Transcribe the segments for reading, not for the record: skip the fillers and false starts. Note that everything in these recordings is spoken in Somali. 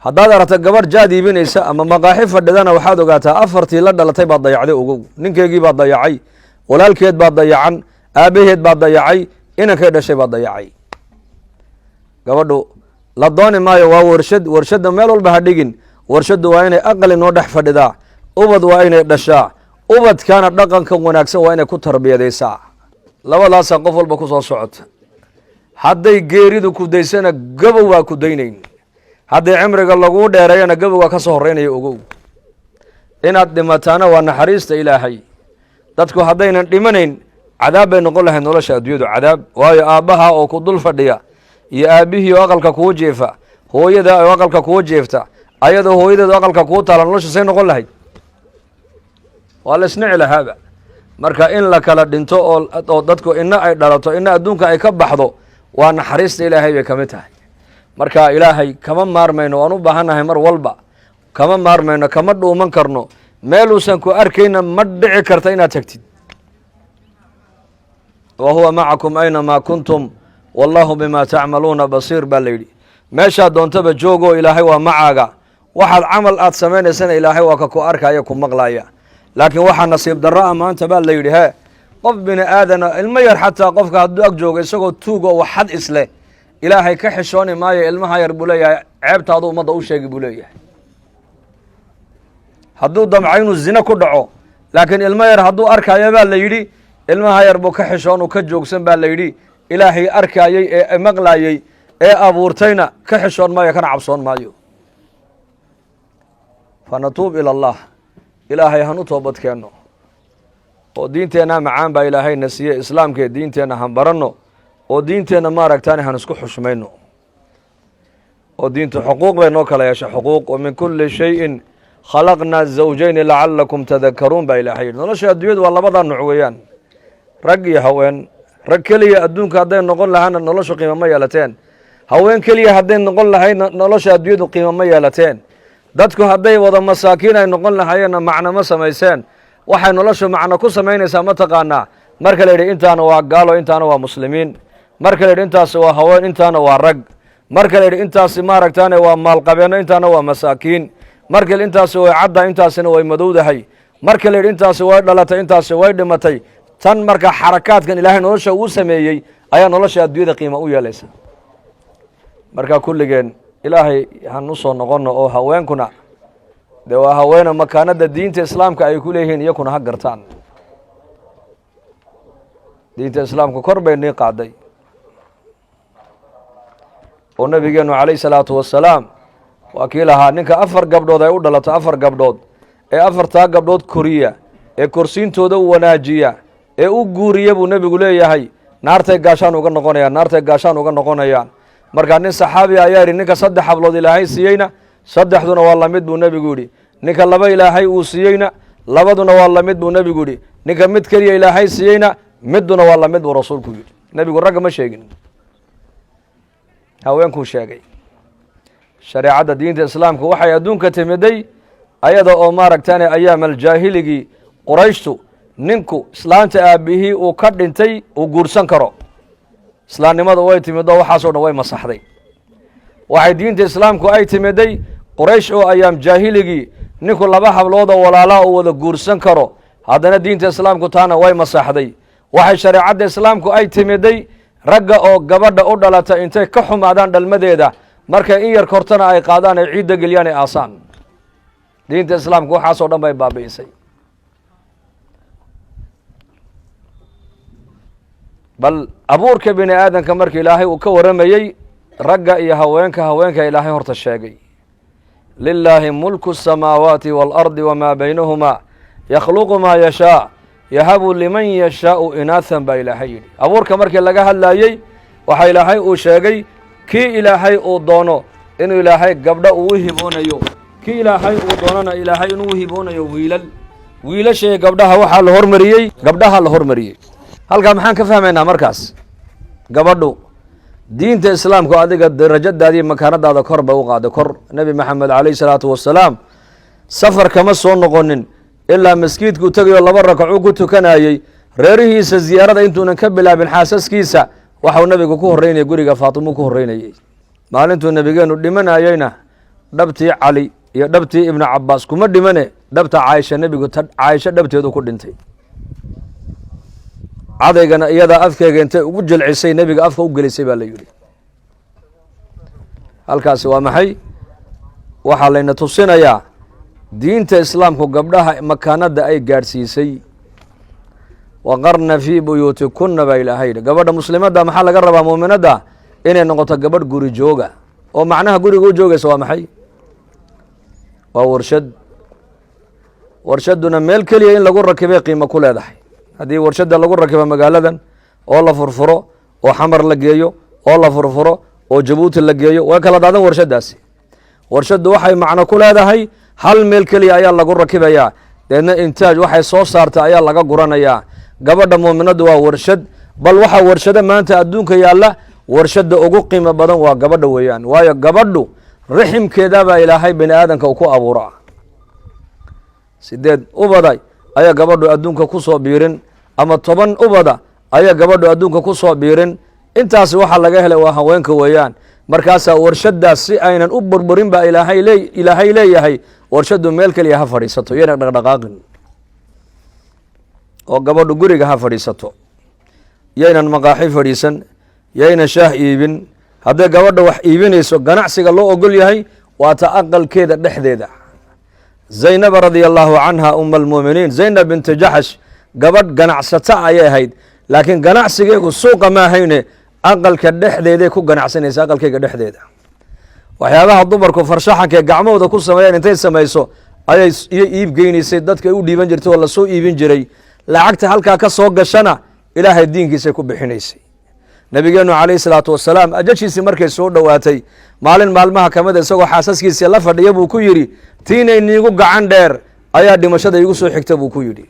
haddaad aragta gabar jaad iibinaysa ama maqaaxi fadhidana waxaad ogaataa afartii la dhalatay baad dayacday ogow. ninkeygii baad dayacay, walaalkeed baad dayacan, aabaheed baad dayacay, inankay dhashay baad dayacay. gabadhu la dooni maayo waa warshad. warshadda meel walba ha dhigin. warshaddu waa inay aqali noo dhex fadhidaa, ubad waa inay dhashaa, ubadkaana dhaqanka wanaagsan waa inay ku tarbiyadaysaa. labadaasaa qof walba ku soo socota. hadday geeridu ku daysana gabow waa ku daynayn, hadday cimriga laguu dheereeyana gabowgaa ka soo horreynaya ogow. inaad dhimataana waa naxariista ilaahay. dadku haddaynan dhimanayn cadaab bay noqon lahayd nolosha adduunyadu cadaab. waayo aabbaha oo ku dul fadhiya iyo aabbihii oo aqalka kuu jeefa, hooyada oo aqalka kuu jeefta, ayadoo hooyadeedu aqalka kuu taala, nolosha say noqon lahayd? waa la isnici lahaaba. marka in la kala dhinto oo dadku ina ay dhalato ina adduunka ay ka baxdo waa naxariista ilaahay bay ka mid tahay. marka ilaahay kama maarmayno, waan u baahannahay mar walba. kama maarmayno, kama dhuuman karno. meeluusan ku arkayna ma dhici karta inaad tagtid. wa huwa macakum aynamaa kuntum wallahu bima tacmaluuna basiir baa la yidhi. meeshaad doontaba joogoo ilaahay waa macaaga. waxaad camal aad samaynaysana ilaahay waa ka ku arkaya ku maqlaya. laakiin waxaa nasiib darro ah maanta baa la yidhi qof bini aadana ilmo yar xataa qofka hadduu ag joogo isagoo tuuga oo xad isleh ilaahay ka xishooni maayo. ilmaha yar buu leeyahay ceebtaadu ummadda u sheegi buu leeyahay. hadduu damco inuu zine ku dhaco, laakiin ilmo yar hadduu arkaayo baa la yidhi ilmaha yar buu ka xishoon uu ka joogsan baa la yidhi. ilaahay arkaayey ee maqlaayey ee abuurtayna ka xishoon maayo, kana cabsoon maayo. fanatuub ila allah, ilaahay hanu toobad keenno oo diinteenna macaan baa ilaahayna siiye. islaamkee diinteenna han baranno oo diinteenna maaragtaan han isku xushmayno. oo diintu xuquuq bay noo kala yeesha xuquuq. wa min kulli shayin khalaqnaa zawjayni lacalakum tadakaruun baa ilaahay yidhi. nolosha adduunyadu waa labadaa nuc weeyaan, rag iyo haween. rag keliya adduunka hadday noqon lahaana noloshu qiimo ma yeelateen. haween keliya hadday noqon lahayna nolosha adduunyadu qiimo ma yeelateen. dadku hadday wada masaakiin ay noqon lahayeenna macno ma samayseen. waxay noloshu macno ku samaynaysaa ma taqaanaa? marka la yidhi intaana waa gaalo, intaana waa muslimiin. marka la yidhi intaasi waa haween, intaana waa rag. marka la yidhi intaasi maaragtaane waa maalqabeenno, intaana waa masaakiin. marka la yidhi intaasi way cadda, intaasina way madowdahay. marka la yidhi intaasi way dhalatay, intaasi way dhimatay. tan marka xarakaadkan ilaahay nolosha uu sameeyey ayaa nolosha adduunyada qiimo u yeelaysa. marka kulligeen ilaahay han u soo noqonno oo haweenkuna dee waa haweene makaanada diinta islaamka ay ku leeyihiin iyakuna ha gartaan. diinta islaamka kor bay nii qaaday oo nabigeenu calayh salaatu wasalaam waa kii lahaa ninka 4 gabdhood ay u dhalato 4 gabdhood ee 4taa gabdhood koriya ee korsiintooda u wanaajiya ee u guuriya buu nebigu leeyahay naartay gaashaan uga noqonayaan, naartay gaashaan uga noqonayaan. markaa nin saxaabi ayaa yidhi ninka 3 hablood ilaahay siiyeyna 3duna waa lamid buu nebigu yidhi. ninka 2 ilaahay uu siiyeyna 2duna waa lamid buu nebigu yidhi. ninka mid keliya ilaahay siiyeyna miduna waa lamid buu rasuulku yidhi. nebigu ragga ma sheegin, haweenkuu sheegay. shareecadda diinta islaamka waxay adduunka timiday ayada oo maaragtaane ayaamaljaahiligi qurayshtu ninku islaanta aabbihii uu ka dhintay uu guursan karo. islaamnimada way timid oo waxaasoo dhan way masaxday. waxay diinta islaamku ay timiday quraysh oo ayaam jaahiligii ninku 2 hablood oo walaalaa uu wada guursan karo. haddana diinta islaamku taana way masaxday. waxay shareecadda islaamku ay timiday ragga oo gabadha u dhalata intay ka xumaadaan dhalmadeeda markay in yar kortana ay qaadaan ay ciidda geliyaan ay aasaan. diinta islaamku waxaasoo dhan bay baabi'isay. bal abuurka bini aadanka marka ilaahay uu ka waramayey ragga iyo haweenka ilaahay horta sheegay. lilaahi mulku الsamaawaati wاlardi wamaa baynahumaa yakhluqu maa yashaa yahabu liman yashaau inaahan baa ilaahay yidhi. abuurka markii laga hadlayey waxaa ilaahay uu sheegay kii ilaahay uu doono inuu ilaahay gabdho uu hiboonayo, kii ilaahay uu doonana ilaahay inuu hiboonayo wiilal. wiilashay gabdhaha waxaa la hormariyey, gabdhaha la hormariyey. halkaa maxaan ka fahmaynaa markaas? gabadhu diinta islaamku adiga darajadaadii makaanadaada kor bay u qaaday kor. nebi maxamed calayh salaatu wasalaam safar kama soo noqonin ilaa maskiidkuu tegayoo 2 rakacuu ku tukanayey. reerihiisa ziyaarada intuunan ka bilaabin xaasaskiisa waxau nebigu ku horreynayay guriga faatimuu ku horreynayey. maalintuu nebigeenu dhimanayeyna dhabtii cali iyo dhabtii ibnu cabaas kuma dhimane dhabta caaisha nebigu caaisha dhabteedu ku dhintay cadaygana iyadaa afkeega intay ugu jilcisay nebiga afka u gelisay baa la yidhi halkaasi waa maxay waxaa layna tusinayaa diinta islaamku gabdhaha makaanada ay gaadhsiisay waqarna fii buyuutikunna baa ilaahay yidhi gabadha muslimadda maxaa laga rabaa muuminadda inay noqoto gabadh guri jooga oo macnaha guriga u joogaysa waa maxay waa warshad warshaduna meel keliya in lagu rakibay qiimo ku leedahay haddii warshadda lagu rakibo magaaladan oo la furfuro oo xamar la geeyo oo la furfuro oo jabuuti la geeyo way kala daadan warshaddaasi warshaddu waxay macno ku leedahay hal meel keliya ayaa lagu rakibayaa deedna intaaj waxay soo saarta ayaa laga guranayaa gabadha muuminaddu waa warshad bal waxaa warshado maanta adduunka yaalla warshadda ugu qiimo badan waa gabadha weeyaan waayo gabadhu riximkeedabaa ilaahay bini aadanka ku abuura 8 ubada ayaa gabadhu adduunka ku soo biirin ama 10 ubada ayaa gabadhu adduunka ku soo biirin intaas waxa laga helay waa haweenka weeyaan markaas warshadaas si aynan u burburin baa ilaahay leeyahay warshadu meel kaliya ha fadhiisato yana dhaqdhaqaaqin oo gabadhu guriga ha fadhiisato yaynan maqaaxi fadhiisan yaynan shaah iibin haddii gabadha wax iibinayso ganacsiga loo ogol yahay waa ta aqalkeeda dhexdeeda zaynab radiyallahu anha almu'miniin zaynab bint jaxsh gabadh ganacsata ayay ahayd laakiin ganacsigeegu suuqa ma ahayne aqalka dhexdeeday ku ganacsanaysa aqalkeyga dhexdeeda waxyaabaha dumarku farshaxanka gacmahooda ku sameeyaan intay samayso ayay iib geynaysay dadka u dhiiban jirtay oo la soo iibin jiray lacagta halkaa ka soo gashana ilaahay diinkiisa ku bixinaysay nabigeenu calayhi salaatu wasalaam ajashiisii markay soo dhowaatay maalin maalmaha ka mid a isagoo xaasaskiisii la fadhiya buu ku yidhi tiinay niigu gacan dheer ayaa dhimashada iigu soo xigta buu ku yidhi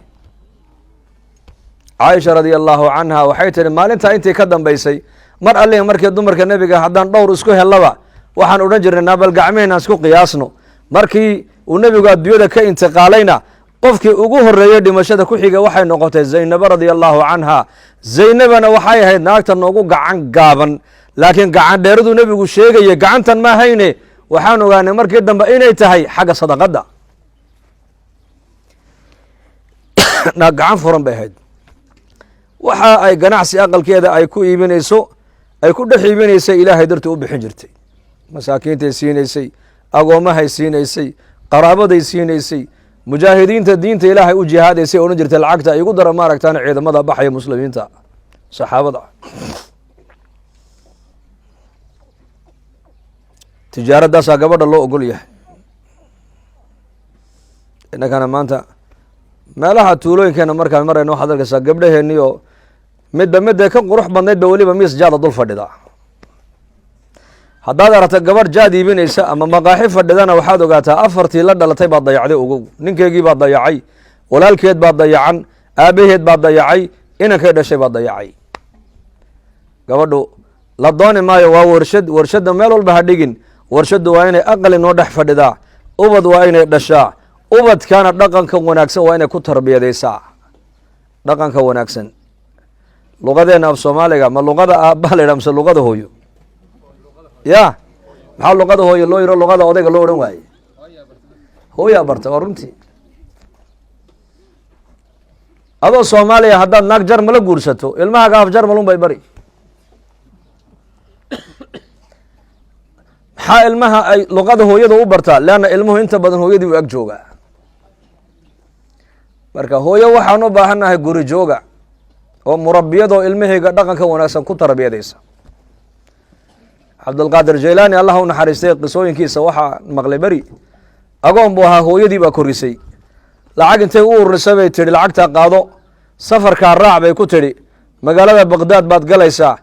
caaisha radiallahu canha waxay tihi maalintaa intii ka dambaysay mar allihi markii dumarka nebiga haddaan dhowr isku hellaba waxaan odhan jirnay naabal gacmeheenaan isku qiyaasno markii uu nebigu adduunyada ka intiqaalayna qofkii ugu horeeyey dhimashada ku xiga waxay noqotay zaynaba radiallahu canha zaynabana waxay ahayd naagta noogu gacan gaaban laakiin gacan dheeraduu nebigu sheegaya gacantan ma hayne waxaan ogaanay markii dambe inay tahay xagga sadaqadda naag gacan furan bay ahayd waxa ay ganacsi aqalkeeda ay ku iibinayso ay ku dhex iibinaysay ilaahay dartii u bixin jirtay masaakiintay siinaysay agoomahay siinaysay qaraabaday siinaysay mujaahidiinta diinta ilaahay u jihaadaysay odhan jirtay lacagta ay igu dara maaragtaan ciidamada baxaya muslimiinta saxaabada tijaaradaasaa gabadha loo ogol yahay innakana maanta meelaha tuulooyinkeena markaan marayno waxaad arkaysaa gabdhaheenii oo midda ka qurux badnayd ba weliba miis jaada dul fadhida haddaad aragta gabadh jaad iibinaysa ama maqaaxi fadhidana waxaad ogaataa 4tii la dhalatay baad dayacday ogow ninkeygii baad dayacay walaalkeed baad dayacan aabaheed baad dayacay inankay dhashay baad dayacay gabadhu la dooni maayo waa warshadda meel walba ha dhigin warshaddu waa inay aqali noo dhex fadhidaa ubad waa inay dhashaa ubadkaana dhaqanka wanaagsan waa inay ku tarbiyadaysaa dhaqanka wanaagsan luqadeena af soomaaliga ma luqada aabbaha la yidhaha mise luqada hooyo ya maxaa luqada hooyo loo yiro luqada odayga loo odhan waaye hooyaa barta waa runtii adoo soomaaliya haddaad naag jarmala guursato ilmahaaga af jarmal un bay bari maxaa ilmaha ay luqada hooyada u bartaa leanna ilmuhu inta badan hooyadii u ag joogaa marka hooyo waxaan u baahannahay guri jooga oo murabiyadoo ilmahayga dhaqanka wanaagsan ku tarbiyadaysa cabdulqaadir jaylaani allah u naxariistay qisooyinkiisa waxaa maqlay beri agoon buu ahaa hooyadii baa korisay lacag intay u ururisay bay tidhi lacagtaa qaado safarkaa raac bay ku tidhi magaalada baqdaad baad galaysaa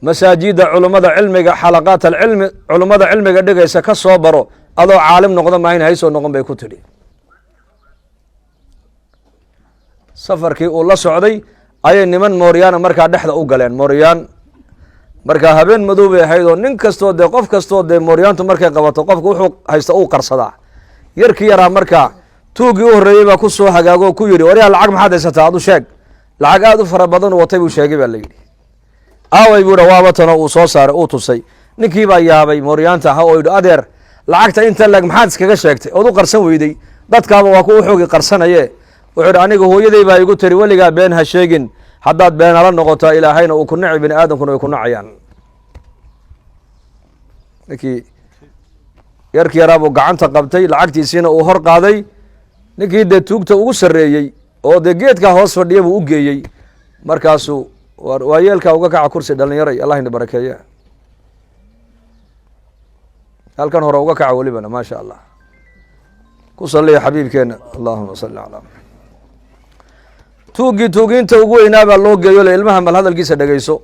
masaajida culummada cilmiga xalaqaat alcilmi culummada cilmiga dhigaysa ka soo baro adoo caalim noqdo maahin haysoo noqon bay ku tidhi safarkii uu la socday ayay niman mooryaana markaa dhexda u galeen mooryaan markaa habeen madow bay ahayd oo nin kastoo dee qof kastoo dee mooryaantu markay qabato qofka wuxuu haysta uu qarsadaa yarkii yaraa markaa tuugii u horreeyey baa ku soo hagaago ku yidhi waryaa lacag maxaad haysataa adu sheeg lacag aada u fara badan watay buu sheegay baa la yidhi aaway buu waaba tano uu soo saaray uu tusay ninkii baa yaabay mooryaanta aha oo yidhi adeer lacagta inta lag maxaad iskaga sheegtay ood u qarsan weyday dadkaaba waa ku xoogi qarsanaye wuxuu yidhi aniga hooyaday baa igu tiri weligaa been ha sheegin haddaad beenala noqotaa ilaahayna uu ku naci bini aadamkuna way ku nacayaan ninkii yarkii yaraabuu gacanta qabtay lacagtiisiina uu hor qaaday ninkii dee tuugta ugu sarreeyey oo dee geedkaa hoos fadhiya buu u geeyey markaasuu waa yeelkaa uga kaca kursi dhalinyaray allah ina barakeeya halkan hore uga kaca welibana maa sha allah ku saliya xabiibkeena allahuma salli calaa tuuggii tuugiinta ugu weynaa baa loo geeyo le ilmaha mal hadalkiisa dhegeyso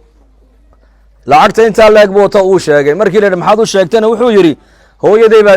lacagta intaa la eg boota uu sheegay markii la yidhi maxaad u sheegtayna wuxuu yidhi hooyaday baa